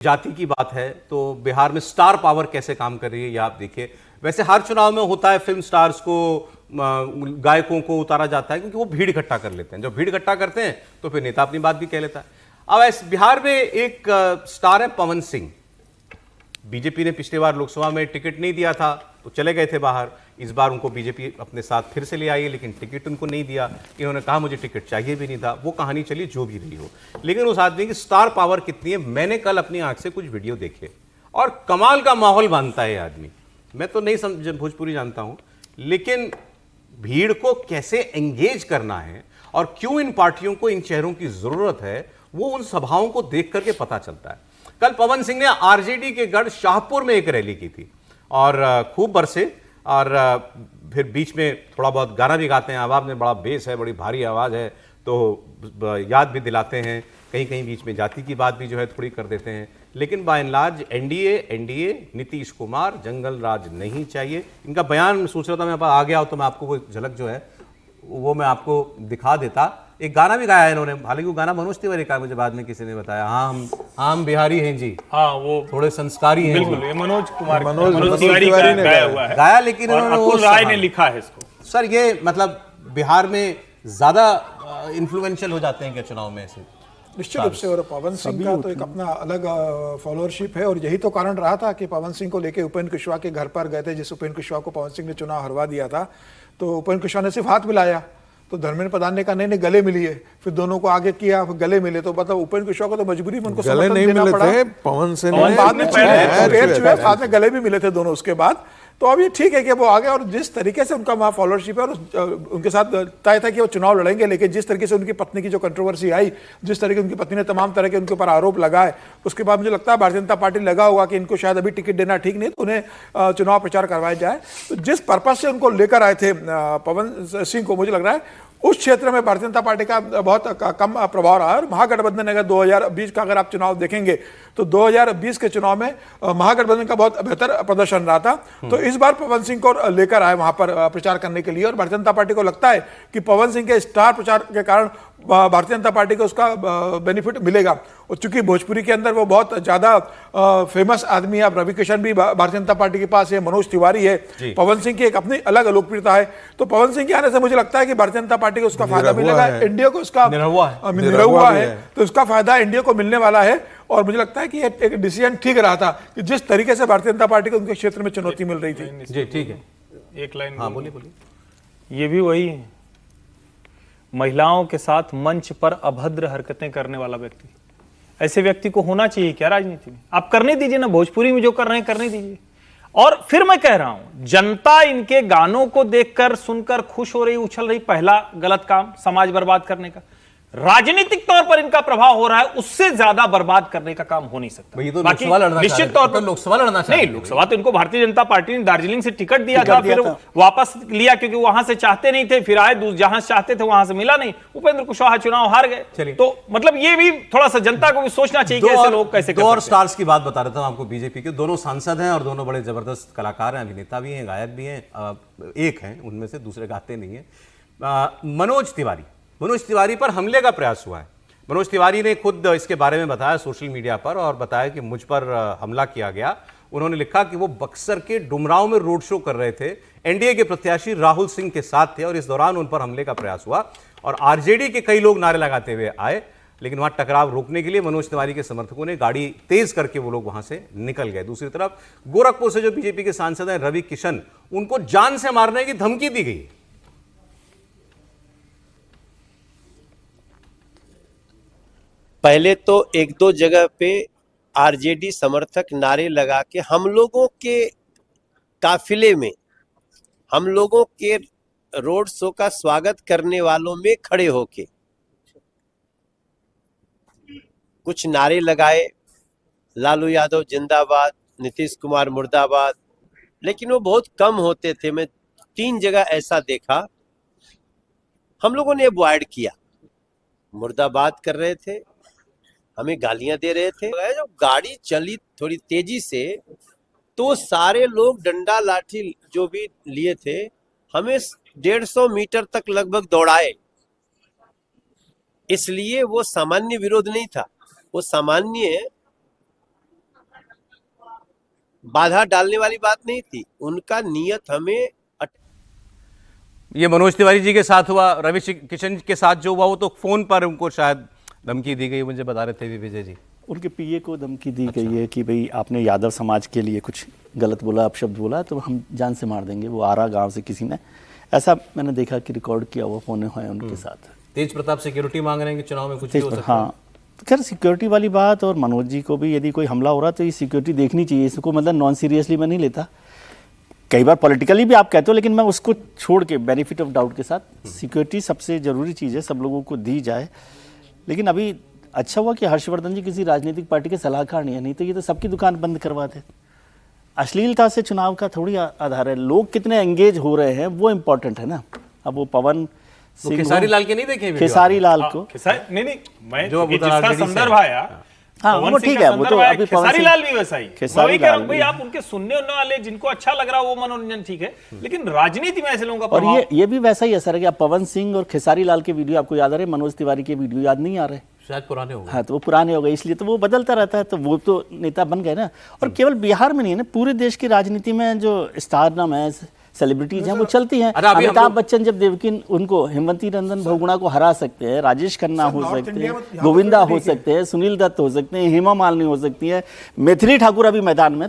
जाति की बात है तो बिहार में स्टार पावर कैसे काम कर रही है ये आप देखिए। वैसे हर चुनाव में होता है, फिल्म स्टार्स को, गायकों को उतारा जाता है क्योंकि वो भीड़ इकट्ठा कर लेते हैं। जब भीड़ इकट्ठा करते हैं तो फिर नेता अपनी बात भी कह लेता है। अब ऐसे बिहार में एक स्टार है पवन सिंह। बीजेपी ने पिछली बार लोकसभा में टिकट नहीं दिया था तो चले गए थे बाहर। इस बार उनको बीजेपी अपने साथ फिर से ले आई है, लेकिन टिकट उनको नहीं दिया। इन्होंने कहा मुझे टिकट चाहिए भी नहीं था। वो कहानी चली जो भी रही हो, लेकिन उस आदमी की स्टार पावर कितनी है। मैंने कल अपनी आंख से कुछ वीडियो देखे और कमाल का माहौल बांधता है ये आदमी। मैं तो नहीं समझ भोजपुरी जानता हूं, लेकिन भीड़ को कैसे एंगेज करना है और क्यों इन पार्टियों को इन चेहरों की जरूरत है, वो उन सभाओं को देख करके पता चलता है। कल पवन सिंह ने आरजेडी के गढ़ शाहपुर में एक रैली की थी और खूब बरसे और फिर बीच में थोड़ा बहुत गाना भी गाते हैं। आवाज़ में बड़ा बेस है, बड़ी भारी आवाज़ है, तो याद भी दिलाते हैं। कहीं कहीं बीच में जाति की बात भी जो है थोड़ी कर देते हैं। लेकिन by and large NDA Nitish Kumar, जंगल राज नहीं चाहिए। इनका बयान सोच रहा था मैं आ गया हो तो मैं आपको वो झलक जो है वो मैं आपको दिखा देता। एक गाना भी गाया है इन्होंने, हालांकि वो गाना मनोज तिवारी का, मुझे बाद में किसी ने बताया। हाँ, हम बिहारी हैं जी। हाँ, वो थोड़े संस्कारी हैं। बिल्कुल, ये मनोज तिवारी ने गाया हुआ है, गाया, लेकिन अकुल राय ने लिखा है इसको। सर ये मतलब बिहार में ज्यादा इन्फ्लुएंशियल हो जाते हैं क्या चुनाव में ऐसे? निश्चित रूप से। और पवन सिंह का तो एक अपना अलग फॉलोअरशिप है और यही तो कारण रहा था कि पवन सिंह को लेके उपेंद्र कुशवाहा के घर पर गए थे। जिस उपेंद्र कुशवाहा को पवन सिंह ने चुनाव हरवा दिया था, तो उपेंद्र कुशवाहा ने सिर्फ हाथ मिलाया तो धर्मेंद्र प्रधान ने कहा नहीं गले मिलिए। फिर दोनों को आगे किया, फिर गले मिले। तो मतलब उपेंद्र कुशवाहा को तो मजबूरी में उनको समर्थन देना पड़ा। पवन सिंह बाद में गले भी मिले थे दोनों उसके बाद। तो अब ये ठीक है कि वो आ गए और जिस तरीके से उनका वहाँ फॉलोअरशिप है और उनके साथ तय था कि वो चुनाव लड़ेंगे, लेकिन जिस तरीके से उनकी पत्नी की जो कंट्रोवर्सी आई, जिस तरीके उनकी पत्नी ने तमाम तरह के उनके ऊपर आरोप लगाए, उसके बाद मुझे लगता है भारतीय जनता पार्टी लगा हुआ कि इनको शायद अभी टिकट देना ठीक नहीं, तो उन्हें चुनाव प्रचार करवाया जाए। तो जिस पर्पज से उनको लेकर आए थे पवन सिंह को, मुझे लग रहा है उस क्षेत्र में भारतीय जनता पार्टी का बहुत कम प्रभाव रहा है। और महागठबंधन अगर 2020 का अगर आप चुनाव देखेंगे तो 2020 के चुनाव में महागठबंधन का बहुत बेहतर प्रदर्शन रहा था। तो इस बार पवन सिंह को लेकर आए वहां पर प्रचार करने के लिए और भारतीय जनता पार्टी को लगता है कि पवन सिंह के स्टार प्रचार के कारण भारतीय जनता पार्टी को उसका बेनिफिट मिलेगा। और चूंकि भोजपुरी के अंदर वो बहुत ज्यादा फेमस आदमी है, अब रवि किशन भी भारतीय जनता पार्टी के पास है, मनोज तिवारी है, पवन सिंह की एक अपनी अलग लोकप्रियता है। तो पवन सिंह के आने से मुझे लगता है कि भारतीय जनता पार्टी को उसका फायदा मिलेगा, इंडिया को उसका निरहुआ है, तो उसका फायदा इंडिया को मिलने वाला है। और मुझे लगता है कि एक डिसीजन ठीक रहा था कि जिस तरीके से भारतीय जनता पार्टी को उनके क्षेत्र में चुनौती मिल रही थी। जी ठीक है, एक लाइन। हाँ बोलिए। ये भी वही है, महिलाओं के साथ मंच पर अभद्र हरकतें करने वाला व्यक्ति। ऐसे व्यक्ति को होना चाहिए क्या राजनीति में? आप करने दीजिए ना, भोजपुरी में जो कर रहे हैं करने दीजिए। और फिर मैं कह रहा हूं, जनता इनके गानों को देखकर सुनकर खुश हो रही, उछल रही। पहला गलत काम समाज बर्बाद करने का, राजनीतिक तौर पर इनका प्रभाव हो रहा है, उससे ज्यादा बर्बाद करने का काम हो नहीं सकता। तो बाकी निश्चित तौर पर लोकसभा लड़ना नहीं, लोकसभा तो इनको भारतीय जनता पार्टी ने दार्जिलिंग से टिकट दिया था, फिर वापस लिया क्योंकि वहां से चाहते नहीं थे, फिर आए जहां चाहते थे वहां से मिला नहीं। उपेंद्र कुशवाहा चुनाव हार गए। तो मतलब ये भी थोड़ा सा जनता को भी सोचना चाहिए कि ऐसे लोग कैसे। दो और स्टार्स की बात बता रहा था आपको बीजेपी के। दोनों सांसद हैं और दोनों बड़े जबरदस्त कलाकार हैं, अभिनेता भी हैं, गायक भी हैं। एक हैं उनमें से, दूसरे गाते नहीं है। मनोज तिवारी पर हमले का प्रयास हुआ है। मनोज तिवारी ने खुद इसके बारे में बताया सोशल मीडिया पर और बताया कि मुझ पर हमला किया गया। उन्होंने लिखा कि वो बक्सर के डुमरांव में रोड शो कर रहे थे, एनडीए के प्रत्याशी राहुल सिंह के साथ थे और इस दौरान उन पर हमले का प्रयास हुआ और आरजेडी के कई लोग नारे लगाते हुए आए, लेकिन वहां टकराव रोकने के लिए मनोज तिवारी के समर्थकों ने गाड़ी तेज करके वो लोग वहां से निकल गए। दूसरी तरफ गोरखपुर से जो बीजेपी के सांसद हैं रवि किशन, उनको जान से मारने की धमकी दी गई। पहले तो एक दो जगह पे आरजेडी समर्थक नारे लगा के हम लोगों के काफिले में, हम लोगों के रोड शो का स्वागत करने वालों में खड़े होके कुछ नारे लगाए, लालू यादव जिंदाबाद, नीतीश कुमार मुर्दाबाद, लेकिन वो बहुत कम होते थे। मैं 3 जगह ऐसा देखा, हम लोगों ने अवॉइड किया। मुर्दाबाद कर रहे थे, हमें गालियां दे रहे थे। जब गाड़ी चली थोड़ी तेजी से तो सारे लोग डंडा लाठी जो भी लिए थे हमें 150 मीटर तक लगभग दौड़ाए। इसलिए वो सामान्य विरोध नहीं था, वो सामान्य बाधा डालने वाली बात नहीं थी। उनका नियत हमें ये मनोज तिवारी जी के साथ हुआ, रवि किशन के साथ जो हुआ वो तो फोन पर उनको शायद धमकी दी गई, मुझे बता रहे थे विजय जी। उनके पीए को धमकी दी गई है कि भाई आपने यादव समाज के लिए कुछ गलत बोला, अपशब्द बोला तो हम जान से मार देंगे। वो आरा गांव से किसी ने ऐसा मैंने देखा कि रिकॉर्ड किया हुआ फोन है उनके साथ। तेज प्रताप सिक्योरिटी मांग रहे हैं कि चुनाव में कुछ भी हो सकता है। हाँ, खैर सिक्योरिटी वाली बात, और मनोज जी को भी यदि कोई हमला हो रहा तो ये सिक्योरिटी देखनी चाहिए। इसको मतलब नॉन सीरियसली मैं नहीं लेता। कई बार पॉलिटिकली भी आप कहते हो, लेकिन मैं उसको छोड़ के बेनिफिट ऑफ डाउट के साथ सिक्योरिटी सबसे ज़रूरी चीज़ है, सब लोगों को दी जाए। लेकिन अभी अच्छा हुआ कि हर्षवर्धन जी किसी राजनीतिक पार्टी के सलाहकार नहीं तो ये तो सबकी दुकान बंद करवाते। अश्लीलता से चुनाव का थोड़ी आधार है, लोग कितने एंगेज हो रहे हैं वो इम्पोर्टेंट है ना। अब वो पवन सिंह, खेसारी लाल के नहीं देखे खेसारी लाल को, नहीं मैं जो जो जिसका संदर्भ आया, हाँ वो ठीक है, वो तो अभी खेसारी लाल भी वैसा ही। खेसारी मैं लाल भाई आप उनके सुनने वाले जिनको अच्छा लग रहा है वो मनोरंजन ठीक है, लेकिन राजनीति में ऐसे लोगों का और ये भी वैसा ही असर है कि आप पवन सिंह और खेसारी लाल के वीडियो आपको याद आ रहे, मनोज तिवारी के वीडियो याद नहीं आ रहे, शायद पुराने हो गए। हाँ तो वो पुराने हो गए, इसलिए तो वो बदलता रहता है। तो वो तो नेता बन गए ना। और केवल बिहार में नहीं है ना, पूरे देश की राजनीति में जो स्टार नाम है, सेलिब्रिटीज हैं, वो चलती हैं। अमिताभ बच्चन जब देवकी उनको, हेमंती नंदन बहुगुणा को हरा सकते हैं, राजेश खन्ना हो सकते हैं, गोविंदा हो सकते हैं, सुनील दत्त हो सकते हैं, हेमा मालिनी हो सकती है, मैथिली ठाकुर अभी मैदान में।